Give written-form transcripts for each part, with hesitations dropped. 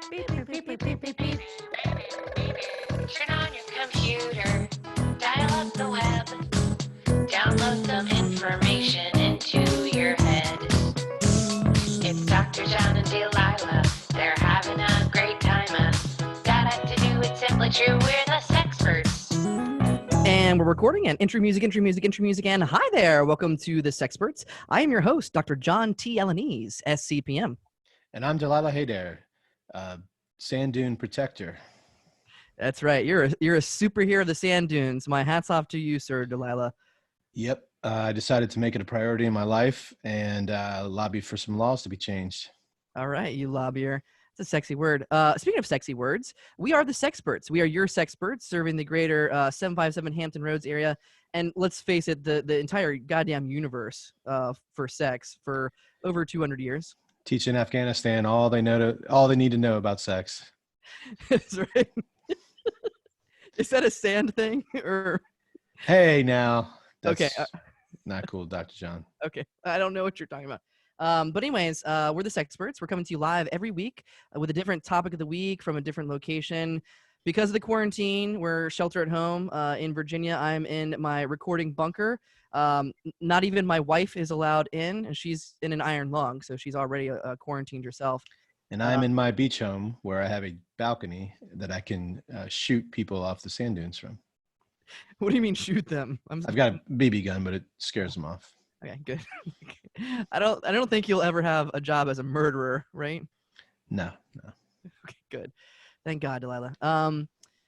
Beep, beep, beep, beep, beep, beep, beep. Turn on your computer, dial up the web, download some information into your head. It's Dr. John and Delilah, they're having a great time. Gotta to do it simply true, we're the Sexperts. And we're recording and intro music, and hi there. Welcome to the Sexperts. I am your host, Dr. John T. Elanese, SCPM. And I'm Delilah. Hey there, sand dune protector. That's right. You're a superhero of the sand dunes. My hat's off to you, sir, Delilah. Yep. I decided to make it a priority in my life and lobby for some laws to be changed. All right, you lobbyer. It's a sexy word. Speaking of sexy words, we are the Sexperts. We are your Sexperts, serving the greater 757 Hampton Roads area. And let's face it, the entire goddamn universe for sex for over 200 years. Teaching Afghanistan all they need to know about sex. That's right. Is that a sand thing or? Hey, now. That's okay. Not cool, Dr. John. Okay. I don't know what you're talking about. But anyways, we're the Sexperts. We're coming to you live every week with a different topic of the week from a different location. Because of the quarantine, we're shelter at home in Virginia. I'm in my recording bunker. Not even my wife is allowed in, and she's in an iron lung, so she's already quarantined herself. And I'm in my beach home where I have a balcony that I can shoot people off the sand dunes from. What do you mean shoot them? I've got a BB gun, but it scares them off. Okay, good. I don't think you'll ever have a job as a murderer, right? No. Okay, good. Thank God, Delilah.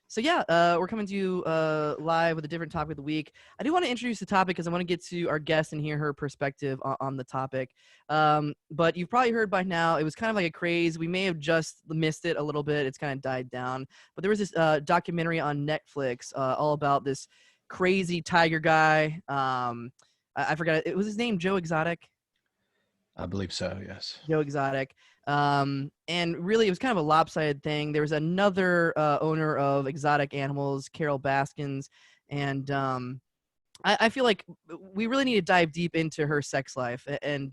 So yeah, we're coming to you live with a different topic of the week. I do want to introduce the topic because I want to get to our guest and hear her perspective on the topic. But you've probably heard by now, it was kind of like a craze. We may have just missed it a little bit. It's kind of died down. But there was this documentary on Netflix all about this crazy tiger guy. I forgot. It was his name, Joe Exotic. I believe so, yes. Joe Exotic. And really, it was kind of a lopsided thing. There was another owner of exotic animals, Carole Baskin, and I feel like we really need to dive deep into her sex life. And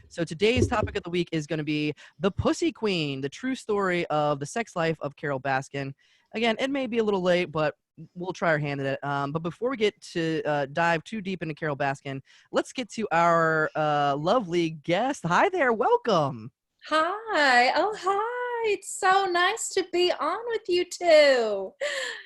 so today's topic of the week is going to be the Pussy Queen, the true story of the sex life of Carole Baskin. Again, it may be a little late, but we'll try our hand at it. But before we get to dive too deep into Carole Baskin, let's get to our lovely guest. Hi there. Welcome. Hi. Oh, hi. It's so nice to be on with you two.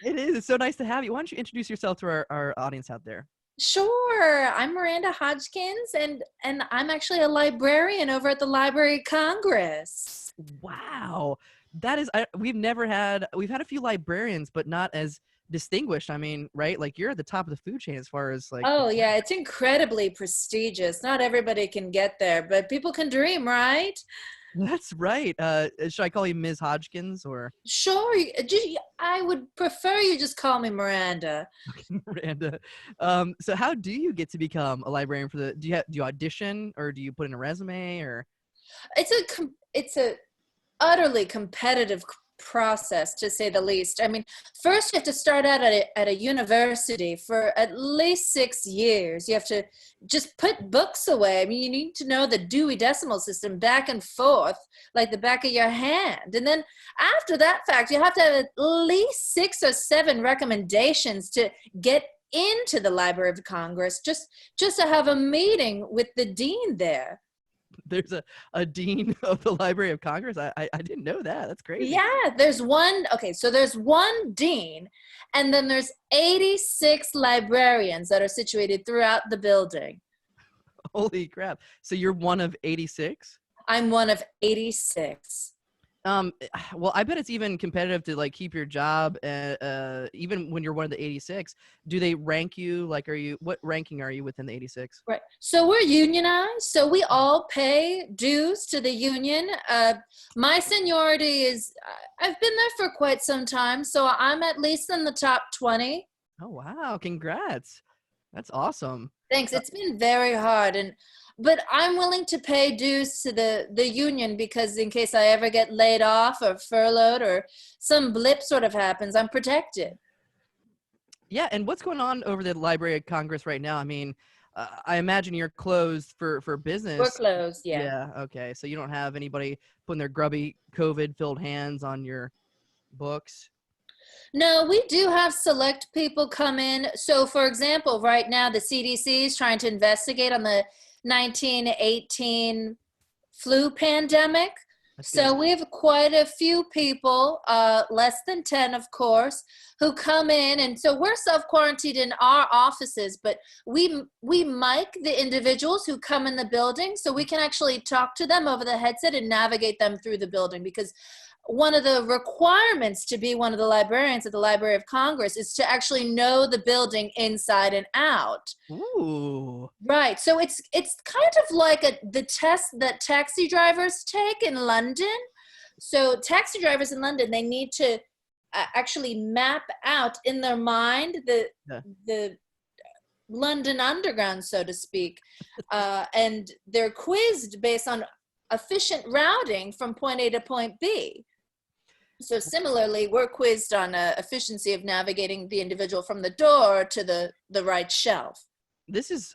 It is. It's so nice to have you. Why don't you introduce yourself to our audience out there? Sure. I'm Miranda Hodgkins, and I'm actually a librarian over at the Library of Congress. Wow. That is, we've had a few librarians, but not as distinguished. I mean, right? Like you're at the top of the food chain as far as like. Oh, yeah. It's incredibly prestigious. Not everybody can get there, but people can dream, right? That's right. Should I call you Ms. Hodgkins or? Sure. I would prefer you just call me Miranda. Miranda. So how do you get to become a librarian for do you audition or do you put in a resume or? It's a utterly competitive process, to say the least. I mean, first you have to start out at a university for at least 6 years. You have to just put books away. I mean, you need to know the Dewey Decimal System back and forth like the back of your hand. And then after that fact, you have to have at least 6 or 7 recommendations to get into the Library of Congress, just to have a meeting with the dean there. There's a dean of the Library of Congress. I didn't know that. That's crazy. Yeah, there's one. Okay, so there's one dean, and then there's 86 librarians that are situated throughout the building. Holy crap. So you're one of 86? I'm one of 86. Well, I bet it's even competitive to like keep your job, even when you're one of the 86. Do they rank you? Like, what ranking are you within the 86? Right. So we're unionized. So we all pay dues to the union. My seniority is, I've been there for quite some time. So I'm at least in the top 20. Oh, wow. Congrats. That's awesome. Thanks. It's been very hard. But I'm willing to pay dues to the union because in case I ever get laid off or furloughed or some blip sort of happens, I'm protected. Yeah, and what's going on over the Library of Congress right now? I mean, I imagine you're closed for business. We're closed, yeah. Yeah. Okay. So you don't have anybody putting their grubby COVID-filled hands on your books. No, we do have select people come in. So, for example, right now the CDC is trying to investigate on the 1918 flu pandemic. So we have quite a few people, less than 10, of course, who come in. And so we're self-quarantined in our offices, but we mic the individuals who come in the building so we can actually talk to them over the headset and navigate them through the building, because one of the requirements to be one of the librarians at the Library of Congress is to actually know the building inside and out. Ooh. Right. So it's kind of like the test that taxi drivers take in London. So taxi drivers in London, they need to actually map out in their mind the London Underground, so to speak. And they're quizzed based on efficient routing from point A to point B. So similarly, we're quizzed on efficiency of navigating the individual from the door to the right shelf. This is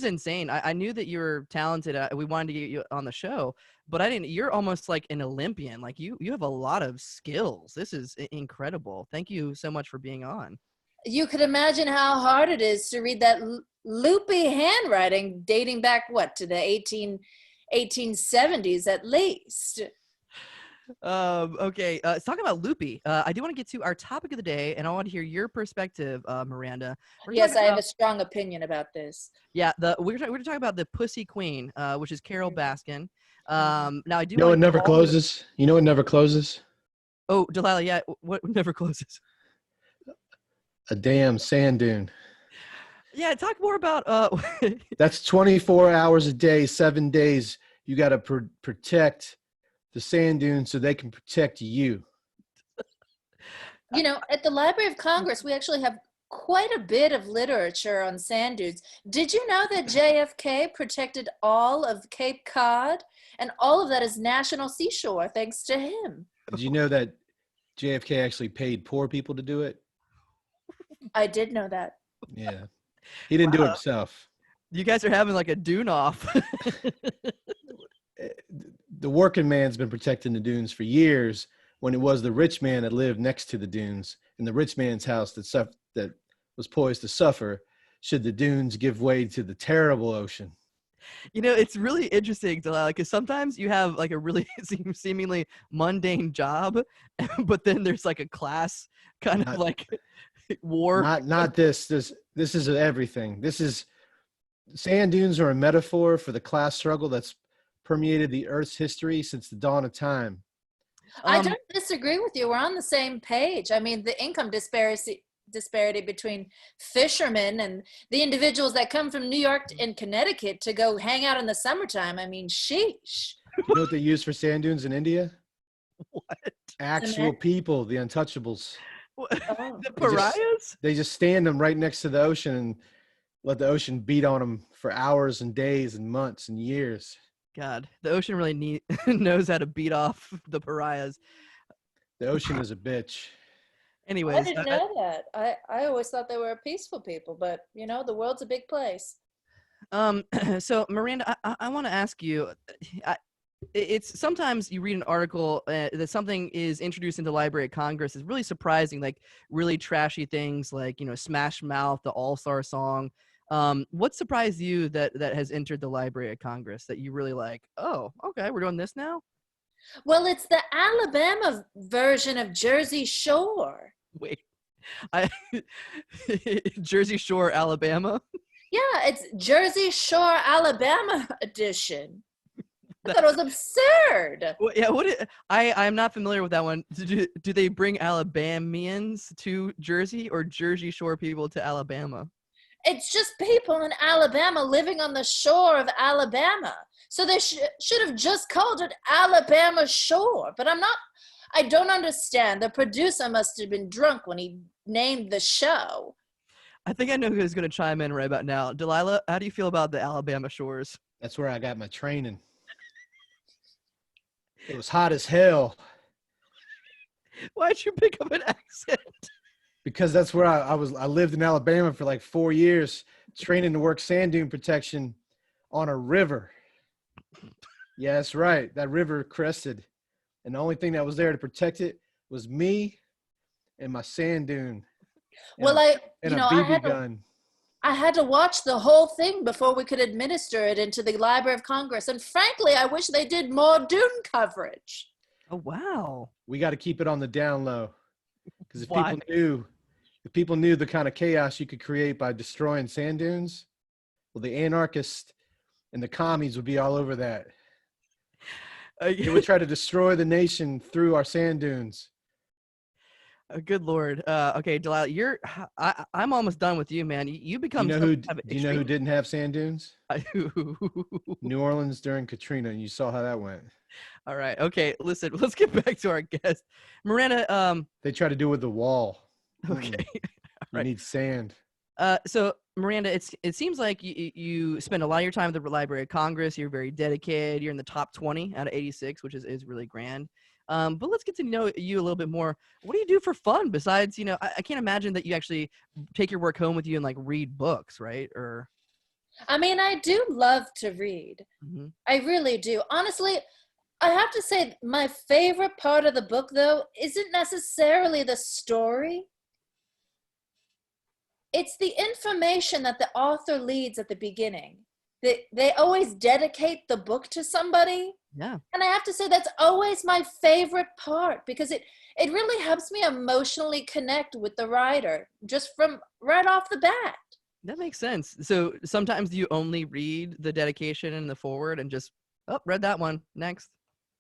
insane. I knew that you were talented. We wanted to get you on the show, but I didn't. You're almost like an Olympian. Like you have a lot of skills. This is incredible. Thank you so much for being on. You could imagine how hard it is to read that loopy handwriting dating back, to the 1870s at least. Okay. Talking about loopy, I do want to get to our topic of the day, and I want to hear your perspective, Miranda. Yes, I have a strong opinion about this. Yeah, we're going to talk about the Pussy Queen, which is Carole Baskin. Now I do. You know what never closes? You know what never closes? Oh, Delilah, yeah. What never closes? A damn sand dune. Yeah, talk more about. That's 24 hours a day, 7 days. You got to protect the sand dunes so they can protect you. You know, at the Library of Congress, we actually have quite a bit of literature on sand dunes. Did you know that JFK protected all of Cape Cod? And all of that is national seashore thanks to him. Did you know that JFK actually paid poor people to do it? I did know that. Yeah. He didn't do it himself. You guys are having like a dune off. The working man's been protecting the dunes for years, when it was the rich man that lived next to the dunes in the rich man's house that was poised to suffer should the dunes give way to the terrible ocean. You know, it's really interesting, Delilah, because sometimes you have like a really seemingly mundane job, but then there's like a class kind of like war. Not this. This is everything. Sand dunes are a metaphor for the class struggle that's permeated the Earth's history since the dawn of time. I don't disagree with you. We're on the same page. I mean, the income disparity between fishermen and the individuals that come from New York and Connecticut to go hang out in the summertime. I mean, sheesh. You know what they use for sand dunes in India? What? Actual people, the untouchables. The pariahs? They just stand them right next to the ocean and let the ocean beat on them for hours and days and months and years. God, the ocean really knows how to beat off the pariahs. The ocean is a bitch. Anyways, I didn't know that. I always thought they were peaceful people, but you know, the world's a big place. So Miranda, I want to ask you, it's sometimes you read an article that something is introduced into Library of Congress is really surprising, like really trashy things like, you know, Smash Mouth, the All-Star song. What surprised you that has entered the Library of Congress that you really like? Oh, okay, we're doing this now? Well, it's the Alabama version of Jersey Shore. Wait, Jersey Shore, Alabama? Yeah, it's Jersey Shore, Alabama edition. I thought it was absurd. Well, yeah, I'm not familiar with that one. Do they bring Alabamians to Jersey or Jersey Shore people to Alabama? It's just people in Alabama living on the shore of Alabama. So they should have just called it Alabama Shore. But I don't understand. The producer must have been drunk when he named the show. I think I know who's going to chime in right about now. Delilah, how do you feel about the Alabama shores? That's where I got my training. It was hot as hell. Why'd you pick up an accent? Because that's where I was. I lived in Alabama for like 4 years, training to work sand dune protection on a river. Yeah, that's right. That river crested, and the only thing that was there to protect it was me and my sand dune Well, and a BB gun. I had to watch the whole thing before we could administer it into the Library of Congress. And frankly, I wish they did more dune coverage. Oh, wow. We got to keep it on the down low, because if Why? people knew the kind of chaos you could create by destroying sand dunes, well, the anarchists and the commies would be all over that. They would try to destroy the nation through our sand dunes. Good Lord. Okay, Delilah, I'm almost done with you, man. You become. Do you know who didn't have sand dunes? New Orleans during Katrina, and you saw how that went. All right. Okay. Listen. Let's get back to our guest, Miranda. They try to do it with the wall. Okay. You need sand. So Miranda, it seems like you spend a lot of your time at the Library of Congress. You're very dedicated. You're in the top 20 out of 86, which is really grand. But let's get to know you a little bit more. What do you do for fun besides, I can't imagine that you actually take your work home with you and like read books, right? Or I mean, I do love to read. Mm-hmm. I really do. Honestly, I have to say my favorite part of the book, though, isn't necessarily the story. It's the information that the author leads at the beginning. They always dedicate the book to somebody. Yeah. And I have to say that's always my favorite part, because it really helps me emotionally connect with the writer just from right off the bat. That makes sense. So sometimes you only read the dedication and the foreword and just, read that one, next.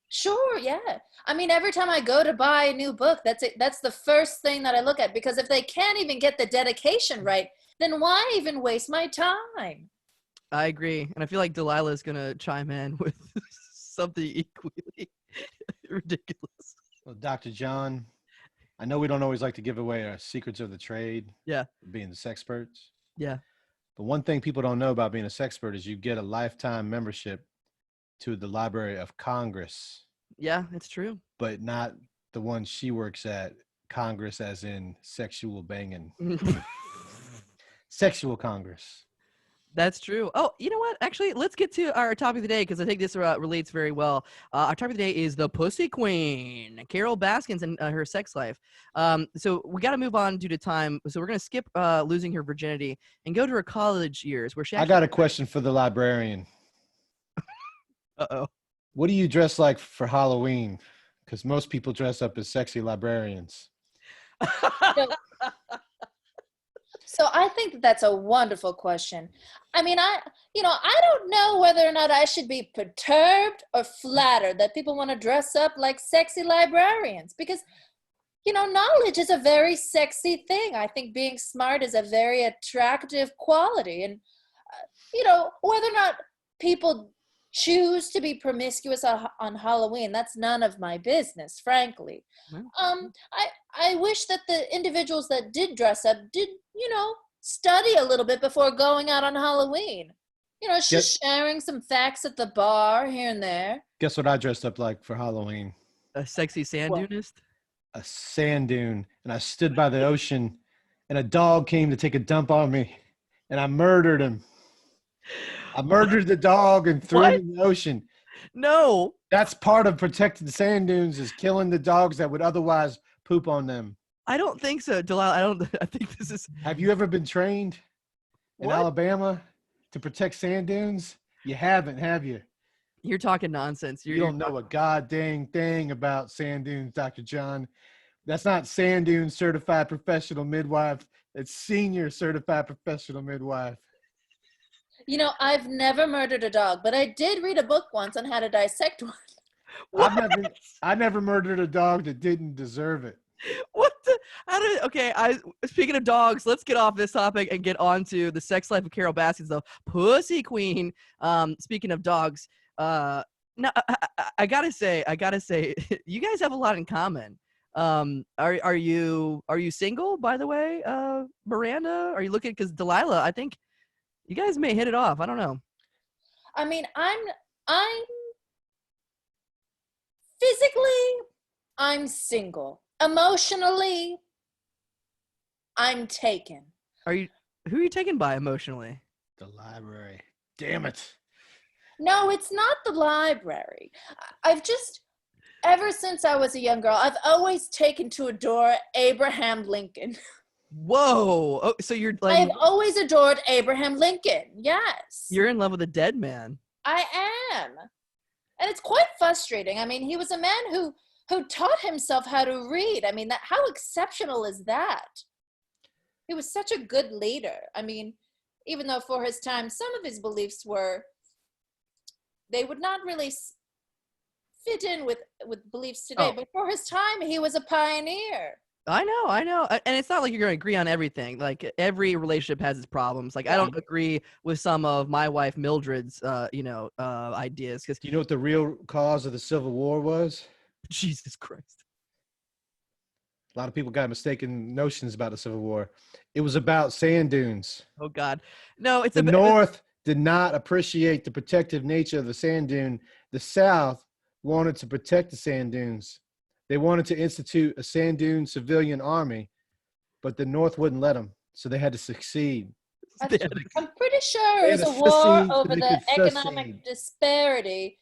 Sure, yeah. I mean, every time I go to buy a new book, that's it. That's the first thing that I look at, because if they can't even get the dedication right, then why even waste my time? I agree. And I feel like Delilah is going to chime in with something equally ridiculous. Well, Dr. John, I know we don't always like to give away our secrets of the trade. Yeah. Being the Sexperts. Yeah. But one thing people don't know about being a Sexpert is you get a lifetime membership to the Library of Congress. Yeah, it's true. But not the one she works at, Congress as in sexual banging. Sexual Congress. That's true. Oh, you know what? Actually, let's get to our topic of the day, because I think this relates very well. Our topic of the day is the Pussy Queen, Carole Baskin, and her sex life. So we got to move on due to time. So we're going to skip losing her virginity and go to her college years, where she. I got a question for the librarian. Uh-oh. What do you dress like for Halloween? Because most people dress up as sexy librarians. So I think that's a wonderful question. I mean, I don't know whether or not I should be perturbed or flattered that people want to dress up like sexy librarians, because, knowledge is a very sexy thing. I think being smart is a very attractive quality. And, whether or not people choose to be promiscuous on Halloween, that's none of my business, frankly. I wish that the individuals that did dress up did, study a little bit before going out on Halloween. Just sharing some facts at the bar here and there. Guess what I dressed up like for Halloween? A sexy sand dunist? A sand dune. And I stood by the ocean, and a dog came to take a dump on me, and I murdered him. I murdered the dog and threw him in the ocean. No. That's part of protecting the sand dunes, is killing the dogs that would otherwise poop on them. I don't think so, Delilah. I think this is. Have you ever been trained in Alabama to protect sand dunes? You haven't, have you? You're talking nonsense. You don't know a goddamn thing about sand dunes, Dr. John. That's not sand dune certified professional midwife. It's senior certified professional midwife. I've never murdered a dog, but I did read a book once on how to dissect one. I never murdered a dog that didn't deserve it. What the? Speaking of dogs, let's get off this topic and get on to the sex life of Carole Baskin, the Pussy Queen. Speaking of dogs, I gotta say, you guys have a lot in common. Are you single, by the way, Miranda? Are you looking? Because Delilah, I think you guys may hit it off. I don't know. I mean, I'm physically, I'm single. Emotionally, I'm taken. Who are you taken by emotionally? The library. Damn it. No, it's not the library. I've just, ever since I was a young girl, I've always taken to adore Abraham Lincoln. Whoa! Oh, so you're like I've always adored Abraham Lincoln. Yes. you're in love with a dead man. I am. And it's quite frustrating. I mean, he was a man who taught himself how to read. I mean, how exceptional is that? He was such a good leader. I mean, even though for his time, some of his beliefs they would not really fit in with beliefs today. Oh. But for his time, he was a pioneer. I know. And it's not like you're going to agree on everything. Like, every relationship has its problems. Like, I don't agree with some of my wife Mildred's, ideas. Because Do you know what the real cause of the Civil War was? Jesus Christ. A lot of people got mistaken notions about the Civil War. It was about sand dunes. Oh, God. No, it's The North did not appreciate the protective nature of the sand dune. The South wanted to protect the sand dunes. They wanted to institute a sand dune civilian army, but the North wouldn't let them. So they had to succeed. I'm pretty sure it was a war over the economic disparity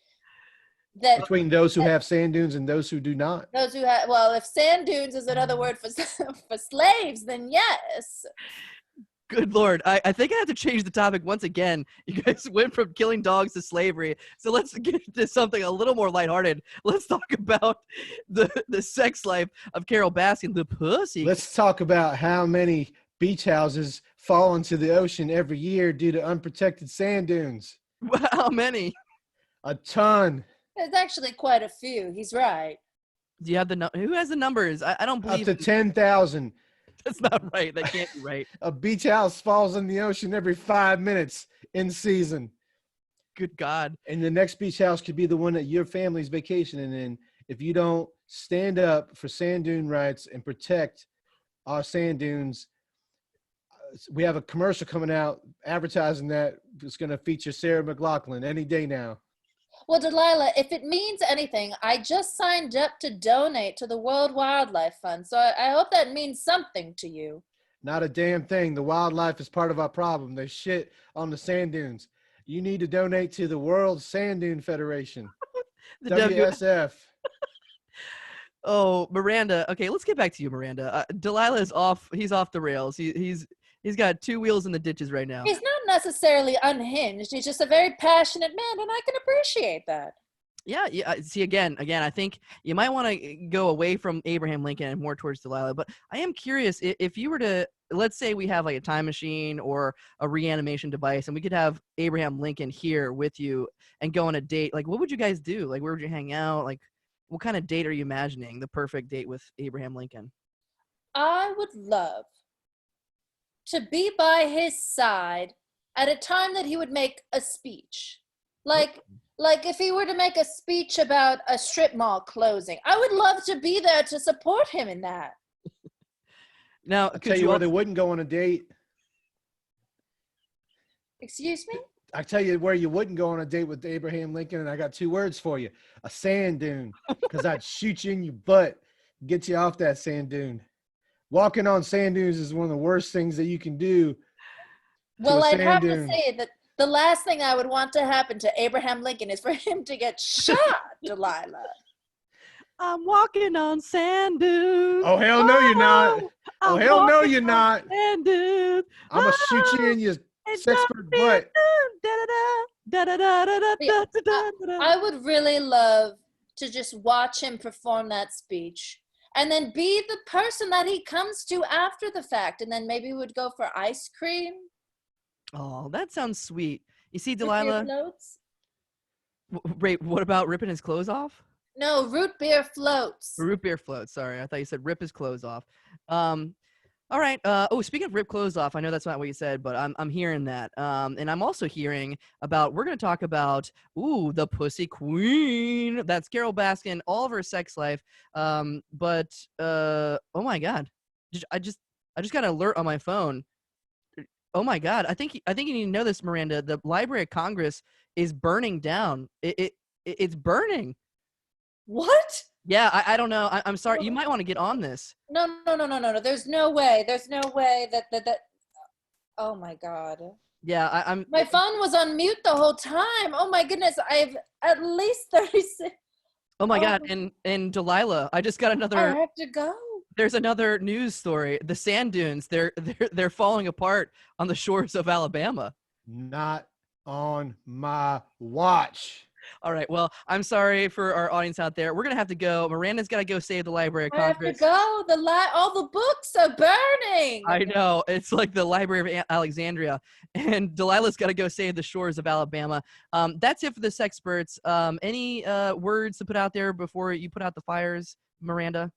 that between those who have sand dunes and those who do not. those who have, well, if sand dunes is another word for slaves, then yes. Good Lord. I think I have to change the topic once again. You guys went from killing dogs to slavery. So let's get to something a little more lighthearted. Let's talk about the sex life of Carole Baskin, the pussy. Let's talk about how many beach houses fall into the ocean every year due to unprotected sand dunes. How many? A ton. There's actually quite a few. He's right. Do you have who has the numbers? I don't Up believe to 10,000. That's not right. That can't be right. A beach house falls in the ocean every 5 minutes in season. Good God. And the next beach house could be the one that your family's vacationing in. If you don't stand up for sand dune rights and protect our sand dunes, we have a commercial coming out advertising that it's going to feature Sarah McLachlan any day now. Well, Delilah, if it means anything, I just signed up to donate to the World Wildlife Fund, so I hope that means something to you. Not a damn thing. The wildlife is part of our problem. There's shit on the sand dunes. You need to donate to the World Sand Dune Federation, The WSF. Oh, Miranda. Okay, let's get back to you, Miranda. Delilah is off. He's off the rails. He's got two wheels in the ditches right now. He's not necessarily unhinged. He's just a very passionate man, and I can appreciate that. Yeah. See, again, I think you might want to go away from Abraham Lincoln and more towards Delilah. But I am curious, if you were to, let's say we have like a time machine or a reanimation device, and we could have Abraham Lincoln here with you and go on a date. Like, what would you guys do? Like, where would you hang out? Like, what kind of date are you imagining? The perfect date with Abraham Lincoln? I would love to be by his side at a time that he would make a speech. Like if he were to make a speech about a strip mall closing, I would love to be there to support him in that. Now, I'll tell you where they wouldn't go on a date. Excuse me? I tell you where you wouldn't go on a date with Abraham Lincoln, and I got two words for you: a sand dune. Because I'd shoot you in your butt, get you off that sand dune. Walking on sand dunes is one of the worst things that you can do. Well, I'd have to say that the last thing I would want to happen to Abraham Lincoln is for him to get shot, Delilah. I'm walking on sand dunes. Oh, hell no, you're not. Oh, hell no, you're not. Sand dunes. I'm going to shoot you in your Sexperts butt. I would really love to just watch him perform that speech and then be the person that he comes to after the fact. And then maybe we would go for ice cream. Oh, that sounds sweet. You see, Delilah. Floats? Wait, what about ripping his clothes off? No, root beer floats. Root beer floats. Sorry, I thought you said rip his clothes off. All right. Speaking of rip clothes off, I know that's not what you said, but I'm hearing that. And I'm also hearing about, we're going to talk about, the pussy queen. That's Carole Baskin, all of her sex life. Oh my God. I just got an alert on my phone. Oh my God. I think you need to know this, Miranda. The Library of Congress is burning down. It's burning. What? Yeah, I don't know. I'm sorry. You might want to get on this. No. There's no way. There's no way that. Oh my God. Yeah, I'm. My phone was on mute the whole time. Oh my goodness. I have at least 36. Oh my Oh, God. And Delilah, I just got I another. have to go. There's another news story. The sand dunes, they're falling apart on the shores of Alabama. Not on my watch. All right. Well, I'm sorry for our audience out there. We're gonna have to go. Miranda's got to go save the Library of I have to Congress. go. All the books are burning. I know. It's like the Library of Alexandria. And Delilah's got to go save the shores of Alabama. That's it for the Sexperts. Any words to put out there before you put out the fires, Miranda?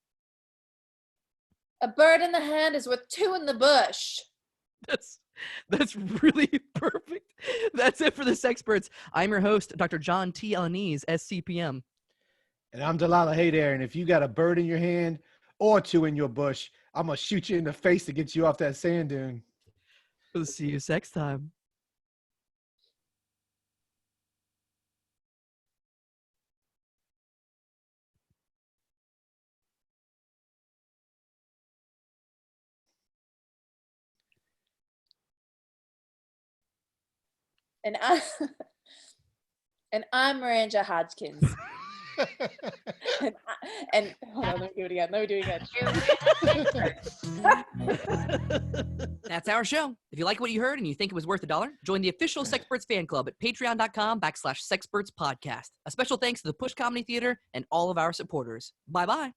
A bird in the hand is worth two in the bush. That's really perfect. That's it for the Sexperts. I'm your host, Dr. John T. Elanese, SCPM. And I'm Delilah. Hey there. And if you got a bird in your hand or two in your bush, I'm going to shoot you in the face to get you off that sand dune. We'll see you next time. And I'm Miranda Hodgkins. and hold on, let me do it again. That's our show. If you like what you heard and you think it was worth $1, join the official Sexperts fan club at patreon.com/Sexperts podcast. A special thanks to the Push Comedy Theater and all of our supporters. Bye-bye.